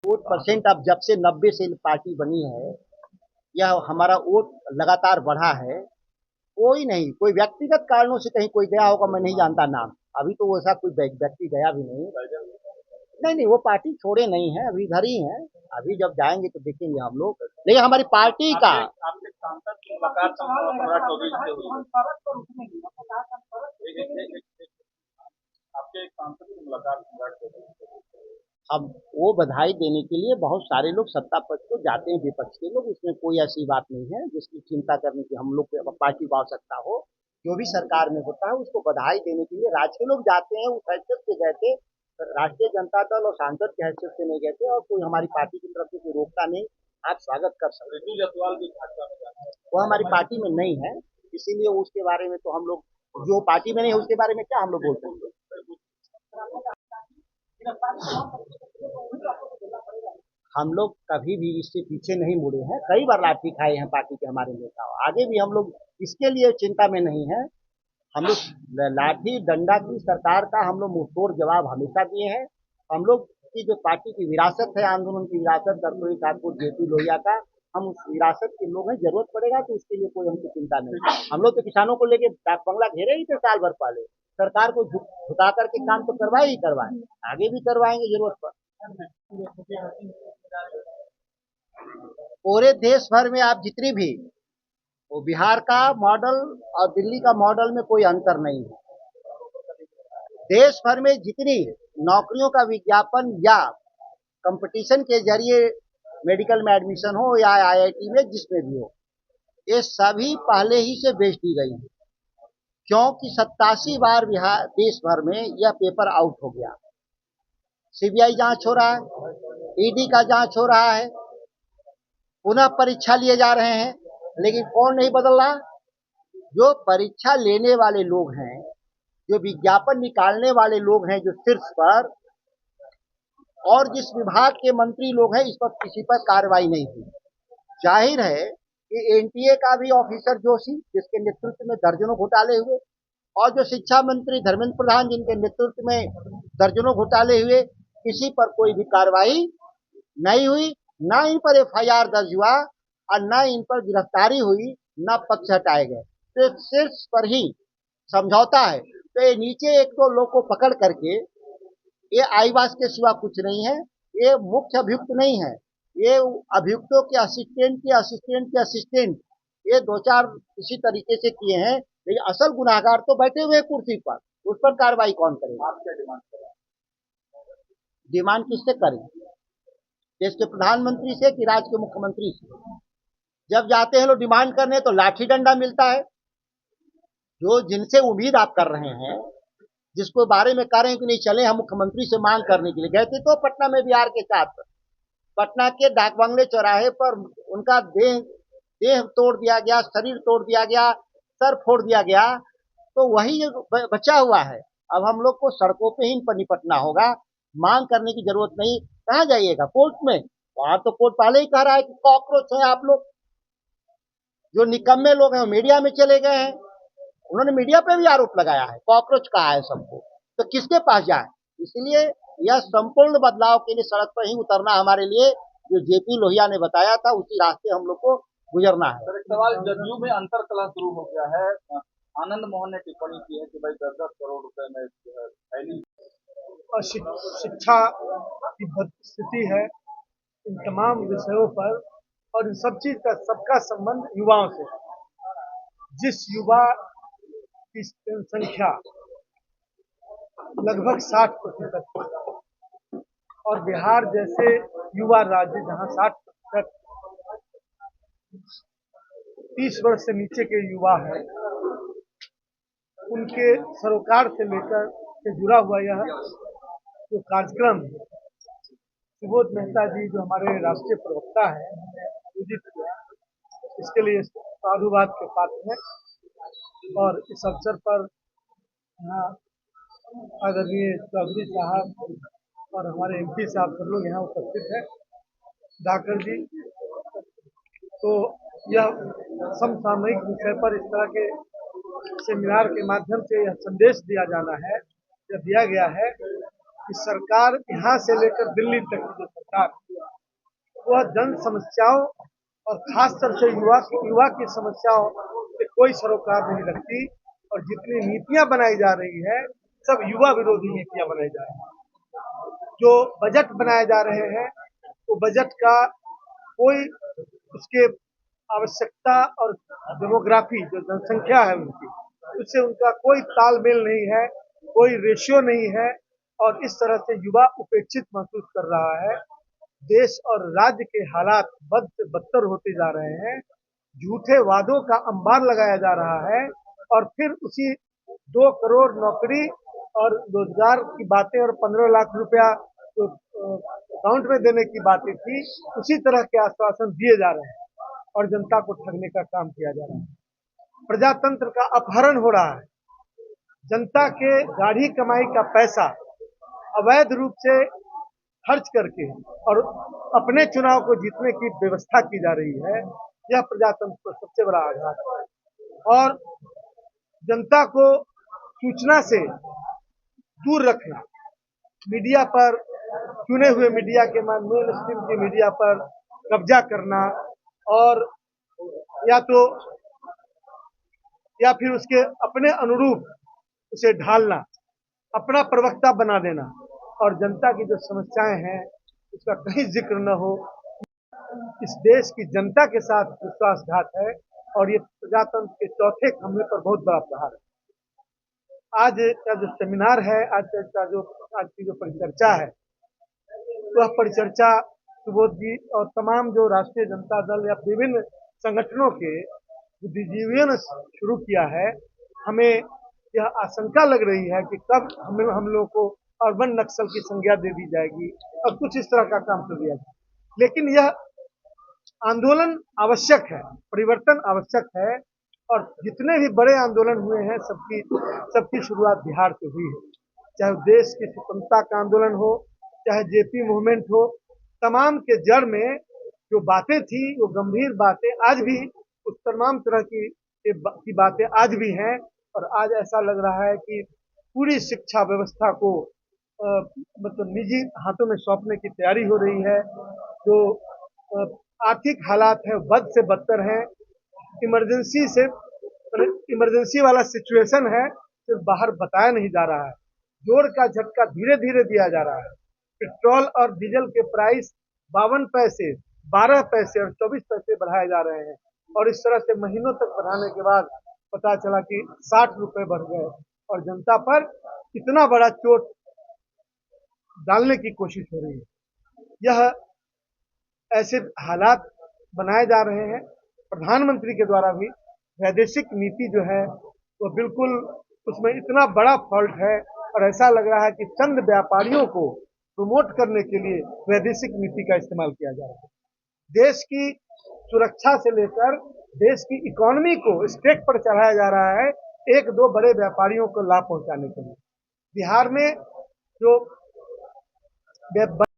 Vote percent अब जब से 90 से पार्टी बनी है, यह हमारा वोट लगातार बढ़ा है। कोई नहीं, कोई व्यक्तिगत कारणों से कहीं कोई गया होगा, मैं नहीं जानता नाम। अभी तो वैसा कोई व्यक्ति गया भी नहीं। नहीं नहीं, वो पार्टी छोड़े नहीं है, अभी इधर ही है। अभी जब जाएंगे तो देखेंगे हम लोग, लेकिन हमारी पार्टी का आपके सांसद की मुलाकात सम्राट चौधरी से हुई। आपके एक सांसद की मुलाकात सम्राट चौधरी से हुई। अब वो बधाई देने के लिए बहुत सारे लोग सत्ता पक्ष को जाते हैं, विपक्ष के लोग, उसमें कोई ऐसी बात नहीं है जिसकी चिंता करने की हम लोग पार्टी को आवश्यकता हो। जो भी सरकार में होता है उसको बधाई देने के लिए राज्य के लोग जाते हैं, उस हैसियत से गए थे। राष्ट्रीय जनता दल और सांसद के हैसियत से नहीं गए थे, और कोई हमारी पार्टी की तरफ से कोई रोकता नहीं। आप स्वागत कर सकते। रितु जसवाल भी भाजपा में जाना है। वो हमारी पार्टी में नहीं है, इसीलिए उसके बारे में तो हम लोग, जो पार्टी में नहीं है उसके बारे में क्या हम लोग बोल सकते हैं। हम लोग कभी भी इससे पीछे नहीं मुड़े हैं, कई बार लाठी खाए हैं पार्टी के हमारे नेता, आगे भी हम लोग इसके लिए चिंता में नहीं है। हम लोग लाठी डंडा की सरकार का हम लोग मुंहतोड़ जवाब हमेशा दिए हैं। हम लोग की जो पार्टी की विरासत है, आंदोलन की विरासत कर्पूरी ठाकुर जेपी लोहिया का, हम उस विरासत के लोग हैं। जरूरत पड़ेगा तो उसके लिए कोई हमको चिंता नहीं। हम लोग तो किसानों को लेके डाक बंगला घेरे ही थे साल भर पहले। सरकार को झुका करके काम तो करवाए ही करवाए, आगे भी करवाएंगे जरूरत पर। पूरे देश भर में आप जितनी भी, वो बिहार का मॉडल और दिल्ली का मॉडल में कोई अंतर नहीं है। देश भर में जितनी नौकरियों का विज्ञापन या कंपटीशन के जरिए मेडिकल में एडमिशन हो या आईआईटी में जिसमें भी हो, ये सभी पहले ही से बेच दी गई है, क्योंकि 87 बार बिहार देश भर में यह पेपर आउट हो गया। सीबीआई जांच हो रहा है, ईडी का जांच हो रहा है, पुनः परीक्षा लिए जा रहे हैं, लेकिन कौन नहीं बदल रहा? जो परीक्षा लेने वाले लोग हैं, जो विज्ञापन निकालने वाले लोग हैं, जो शीर्ष पर, और जिस विभाग के मंत्री लोग हैं, इस पर किसी पर कार्रवाई नहीं हुई। जाहिर है कि एनटीए का भी ऑफिसर जोशी, जिसके नेतृत्व में दर्जनों घोटाले हुए, और जो शिक्षा मंत्री धर्मेंद्र प्रधान, जिनके नेतृत्व में दर्जनों घोटाले हुए, किसी पर कोई भी कार्रवाई नहीं हुई। न इन पर एफआईआर दर्ज हुआ और न इन पर गिरफ्तारी हुई, न पक्ष हटाए गए। तो शीर्ष पर ही समझौता है। तो ये नीचे एक दो लोग को पकड़ करके, ये आईवास के सिवा कुछ नहीं है, ये मुख्य अभियुक्त नहीं है, ये अभियुक्तों के असिस्टेंट के असिस्टेंट के असिस्टेंट, ये दो चार इसी तरीके से किए हैं, लेकिन असल गुनाहगार तो बैठे हुए कुर्सी पर, उस पर कार्रवाई कौन करेगा? आप क्या डिमांड कर रहे हैं? डिमांड किससे करें? देश के प्रधानमंत्री से कि राज्य के मुख्यमंत्री से? जब जाते हैं लोग डिमांड करने तो लाठी डंडा मिलता है। जो जिनसे उम्मीद आप कर रहे हैं, जिसको बारे में कह रहे हैं कि नहीं चले हम मुख्यमंत्री से मांग करने के लिए गए थे, तो पटना में बिहार के साथ पटना के डाक बंगले चौराहे पर उनका देह देह तोड़ दिया गया, शरीर तोड़ दिया गया, सर फोड़ दिया गया। तो वही बचा हुआ है। अब हम लोग को सड़कों पे ही इन पर निपटना होगा, मांग करने की जरूरत नहीं। कहाँ जाइएगा? कोर्ट में? वहां तो कोर्ट पहले ही कह रहा है कि कॉकरोच है आप लोग। जो निकम्मे लोग हैं मीडिया में चले गए हैं, उन्होंने मीडिया पे भी आरोप लगाया है, कॉकरोच कहा है सबको। तो किसके पास जाए? इसलिए यह संपूर्ण बदलाव के लिए सड़क पर ही उतरना हमारे लिए, जो जेपी लोहिया ने बताया था, उसी रास्ते हम लोग को गुजरना है। सर, एक सवाल, जदयू में अंतर कलह शुरू हो गया है। आनंद मोहन ने टिप्पणी की है कि भाई 10-10 करोड़ रुपए में पहली शिक्षा की स्थिति है, इन तमाम विषयों पर, और इन सब चीज का सबका संबंध युवाओं से। जिस युवा की संख्या लगभग 60%, और बिहार जैसे युवा राज्य जहां 60% 30 वर्ष से नीचे के युवा हैं, उनके सरोकार से लेकर के जुड़ा हुआ यह जो कार्यक्रम सुबोध मेहता जी जो हमारे राष्ट्रीय प्रवक्ता हैं आयोजित किया, इसके लिए साधुवाद के पात्र हैं। और इस अवसर पर यहाँ आदरणीय चौधरी साहब और हमारे एमपी साहब सब लोग यहाँ उपस्थित हैं, धाकर जी। तो यह समसामयिक विषय पर इस तरह के सेमिनार के माध्यम से यह संदेश दिया जाना है, यह दिया गया है कि सरकार यहाँ से लेकर दिल्ली तक की जो सरकार वह जन समस्याओं और खासतौर से युवा की समस्याओं से कोई सरोकार नहीं रखती और जितनी नीतियां बनाई जा रही है सब युवा विरोधी नीतियां बनाई जा रही है। जो बजट बनाए जा रहे हैं वो बजट का कोई उसके आवश्यकता और डेमोग्राफी जो जनसंख्या है उनकी उससे उनका कोई तालमेल नहीं है, कोई रेशियो नहीं है और इस तरह से युवा उपेक्षित महसूस कर रहा है। देश और राज्य के हालात बद से बदतर होते जा रहे हैं। झूठे वादों का अंबार लगाया जा रहा है और फिर उसी 2 करोड़ नौकरी और रोजगार की बातें और 15 लाख रुपया जो अकाउंट में देने की बातें थी उसी तरह के आश्वासन दिए जा रहे हैं और जनता को ठगने का काम किया जा रहा है। प्रजातंत्र का अपहरण हो रहा है। जनता के गाढ़ी कमाई का पैसा अवैध रूप से खर्च करके और अपने चुनाव को जीतने की व्यवस्था की जा रही है। यह प्रजातंत्र पर सबसे बड़ा आघात है और जनता को सूचना से दूर रखना, मीडिया पर चुने हुए मीडिया के मेन स्ट्रीम की मीडिया पर कब्जा करना और या फिर उसके अपने अनुरूप उसे ढालना, अपना प्रवक्ता बना देना और जनता की जो समस्याएं हैं उसका कहीं जिक्र न हो, इस देश की जनता के साथ विश्वासघात है और ये प्रजातंत्र के चौथे खंभे पर बहुत बड़ा प्रहार है। आज का जो सेमिनार है, आज की जो परिचर्चा है, वह परिचर्चा सुबोध जी और तमाम जो राष्ट्रीय जनता दल या विभिन्न संगठनों के बुद्धिजीवियों ने शुरू किया है। हमें यह आशंका लग रही है कि कब हम लोगों को अर्बन नक्सल की संज्ञा दे दी जाएगी और कुछ इस तरह का काम कर दिया जाए। लेकिन यह आंदोलन आवश्यक है, परिवर्तन आवश्यक है और जितने भी बड़े आंदोलन हुए हैं सबकी शुरुआत बिहार से हुई है। चाहे देश की स्वतंत्रता का आंदोलन हो, चाहे जेपी मूवमेंट हो, तमाम के जड़ में जो बातें थी वो गंभीर बातें आज भी उस तमाम तरह की बातें आज भी हैं और आज ऐसा लग रहा है कि पूरी शिक्षा व्यवस्था को मतलब निजी हाथों में सौंपने की तैयारी हो रही है। जो आर्थिक हालात है बद से बदतर है। इमरजेंसी वाला सिचुएशन है, सिर्फ बाहर बताया नहीं जा रहा है। जोर का झटका धीरे धीरे दिया जा रहा है। पेट्रोल और डीजल के प्राइस 52 पैसे, 12 पैसे और 24 पैसे बढ़ाए जा रहे हैं और इस तरह से महीनों तक बढ़ाने के बाद पता चला कि 60 रुपए बढ़ गए और जनता पर इतना बड़ा चोट डालने की कोशिश हो रही है। यह ऐसे हालात बनाए जा रहे हैं। प्रधानमंत्री के द्वारा भी वैदेशिक नीति जो है वो बिल्कुल उसमें इतना बड़ा फॉल्ट है और ऐसा लग रहा है कि चंद व्यापारियों को प्रमोट करने के लिए वैदेशिक नीति का इस्तेमाल किया जा रहा है। देश की सुरक्षा से लेकर देश की इकोनॉमी को स्टेक पर चढ़ाया जा रहा है एक दो बड़े व्यापारियों को लाभ पहुंचाने के लिए। बिहार में जो